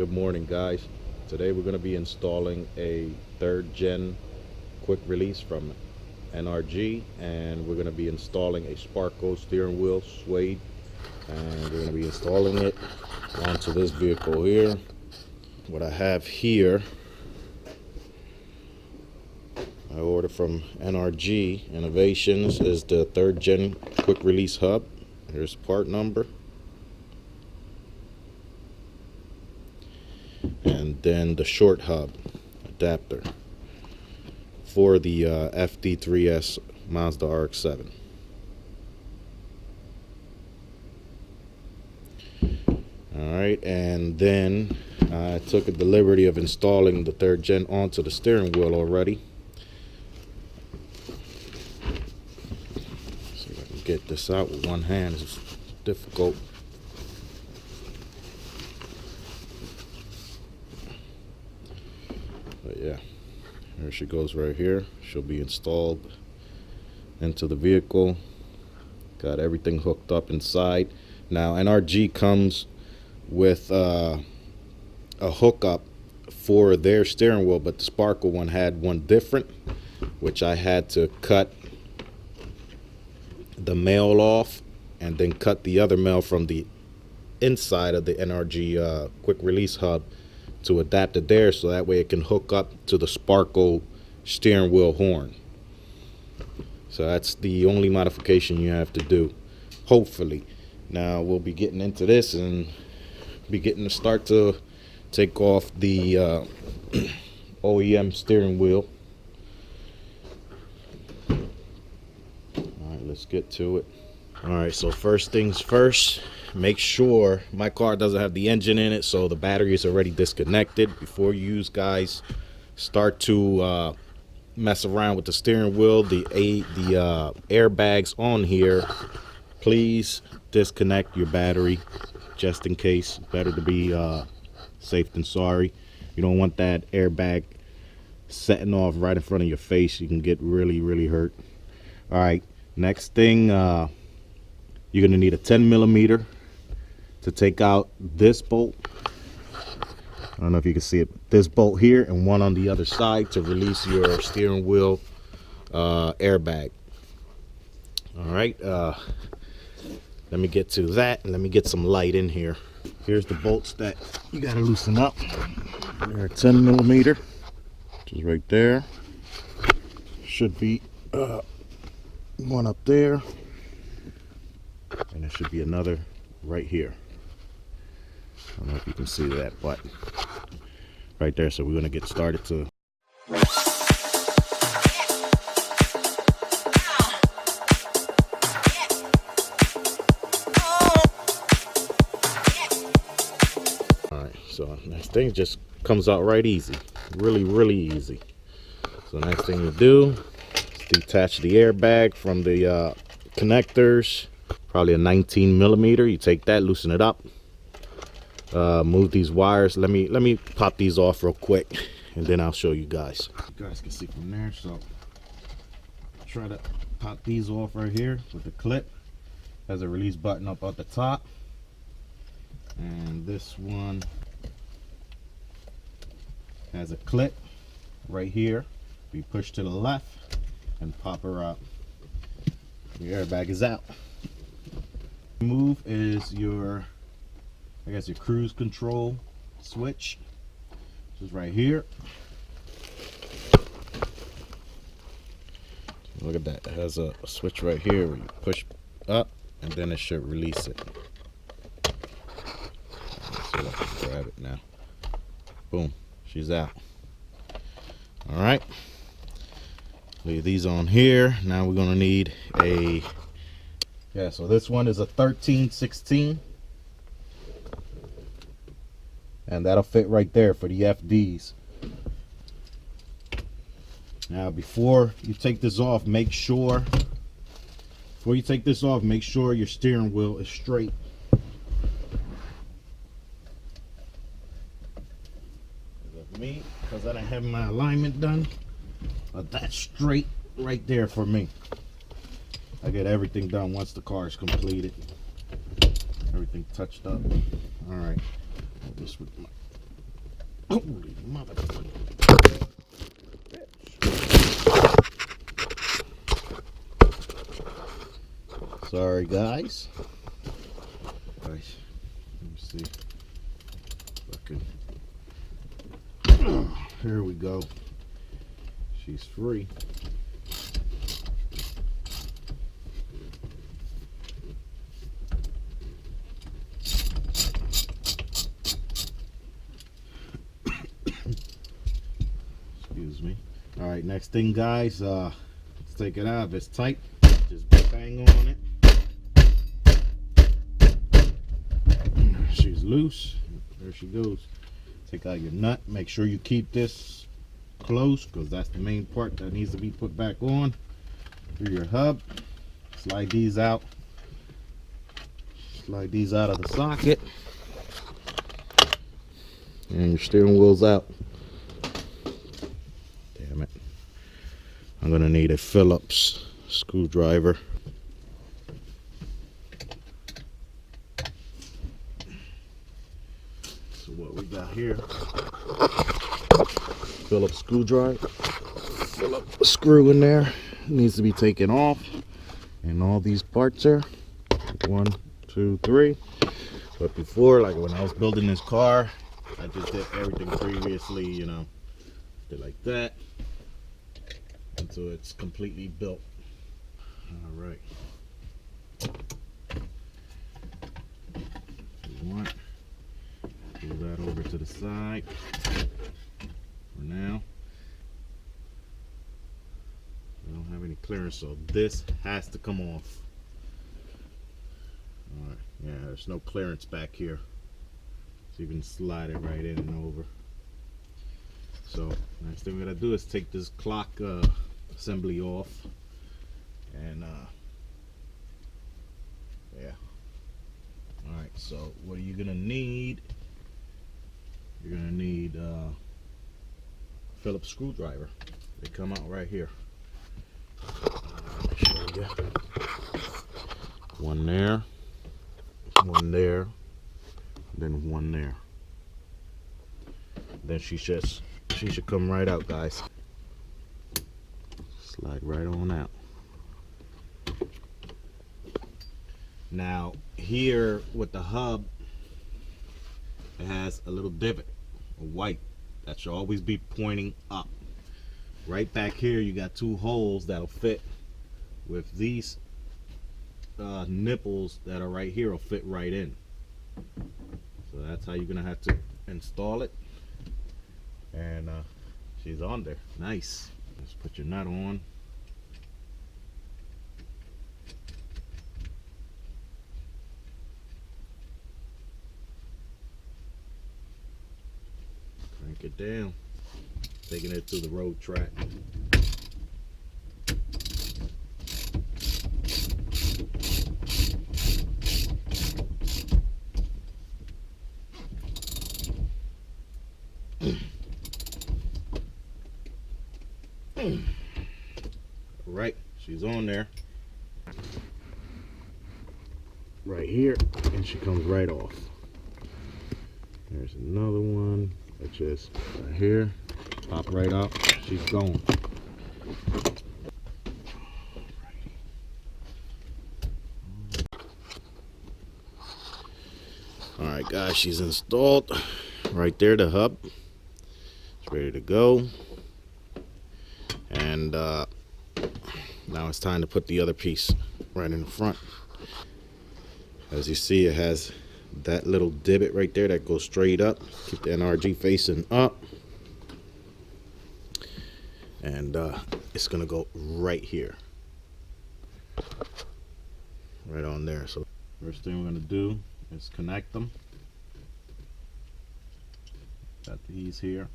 Good morning, guys. Today we're going to be installing a 3rd gen quick release from NRG, and we're going to be installing a Sparco steering wheel suede, and we're going to be installing it onto this vehicle here. What I have here, I ordered from NRG Innovations, is the 3rd gen quick release hub. Here's part number. And then the short hub adapter for the FD 3S Mazda RX7. Alright, and then I took the liberty of installing the 3rd gen onto the steering wheel already. See if I can get this out with one hand. It's difficult. But yeah, there she goes right here. She'll be installed into the vehicle. Got everything hooked up inside. Now NRG comes with a hookup for their steering wheel, but the Sparco one had one different, which I had to cut the male off and then cut the other male from the inside of the NRG quick release hub to adapt it there, so that way it can hook up to the Sparco steering wheel horn. So that's the only modification you have to do, hopefully. Now we'll be getting into this and be getting to start to take off the OEM steering wheel. Alright, let's get to it. Alright, so first things first, make sure my car doesn't have the engine in it, so the battery is already disconnected. Before you guys start to mess around with the steering wheel, the airbags on here, please disconnect your battery just in case. Better to be safe than sorry. You don't want that airbag setting off right in front of your face. You can get really hurt. All right, next thing, you're gonna need a 10mm to take out this bolt. I don't know if you can see it, this bolt here, and one on the other side to release your steering wheel airbag. All right, let me get to that, and let me get some light in here. Here's the bolts that you gotta loosen up. They're 10mm, which is right there. Should be one up there, and there should be another right here. I don't know if you can see that, but right there. So we're gonna get started to alright, so next thing just comes out right easy, really easy. So next thing you do is detach the airbag from the connectors. Probably a 19mm. You take that, loosen it up, move these wires. Let me pop these off real quick, and then I'll show you guys. You guys can see from there. So try to pop these off right here with the clip. Has a release button up at the top, and this one has a clip right here. We push to the left and pop her up. Your airbag is out. Move is your, I guess, your cruise control switch, which is right here. Look at that, it has a switch right here where you push up and then it should release it. Let's see if I can grab it now. Boom, she's out. All right, leave these on here. Now we're gonna need a, yeah, so this one is a 13/16, and that'll fit right there for the FDs. Now before you take this off, make sure your steering wheel is straight. With me, because I don't have my alignment done, but that's straight right there for me. I get everything done once the car is completed. Everything touched up. All right, this with my Holy mother. Sorry, guys. Right. Let me see. Here we go. She's free. Excuse me. All right, next thing, guys, let's take it out. If it's tight, just bang on it. She's loose. There she goes. Take out your nut. Make sure you keep this close, because that's the main part that needs to be put back on through your hub. Slide these out. Slide these out of the socket. And your steering wheel's out. Damn it. I'm gonna need a Phillips screwdriver. So what we got here, Phillips screwdriver. Phillips screw in there. It needs to be taken off. And all these parts are 1, 2, 3. But before, like when I was building this car, I just did everything previously, you know, did like that until it's completely built. All right. Pull that over to the side for now. I don't have any clearance, so this has to come off. All right. Yeah, there's no clearance back here, so you can slide it right in and over. So next thing we're gonna do is take this clock assembly off, and yeah. All right, so what are you gonna need? You're gonna need Phillips screwdriver. They come out right here. Let me show you. One there, then one there. Then she should come right out, guys. Slide right on out. Now here with the hub, it has a little divot, a white, that should always be pointing up. Right back here you got 2 holes that'll fit with these nipples that are right here will fit right in. So that's how you're gonna have to install it. And she's on there. Nice. Just put your nut on. Crank it down. Taking it to the road track. Right, she's on there. Right here, and she comes right off. There's another one that just right here. Pop right up. She's gone. Alright guys, she's installed. Right there, the hub. It's ready to go. And now it's time to put the other piece right in the front. As you see, it has that little divot right there that goes straight up. Keep the NRG facing up. And it's gonna go right here, right on there. So first thing we're gonna do is connect them. Got these here,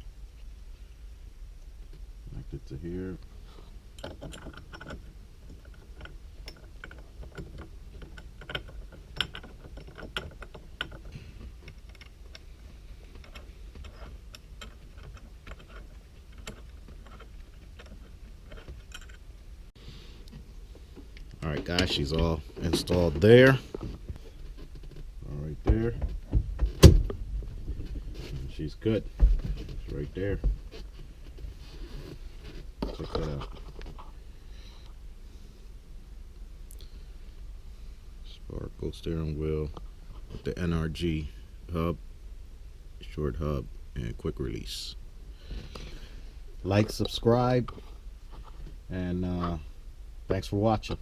connected to here. All right guys, she's all installed there. All right there. And she's good. right there. Check that out. Sparco steering wheel with the NRG hub, short hub, and quick release. Like, subscribe, and thanks for watching.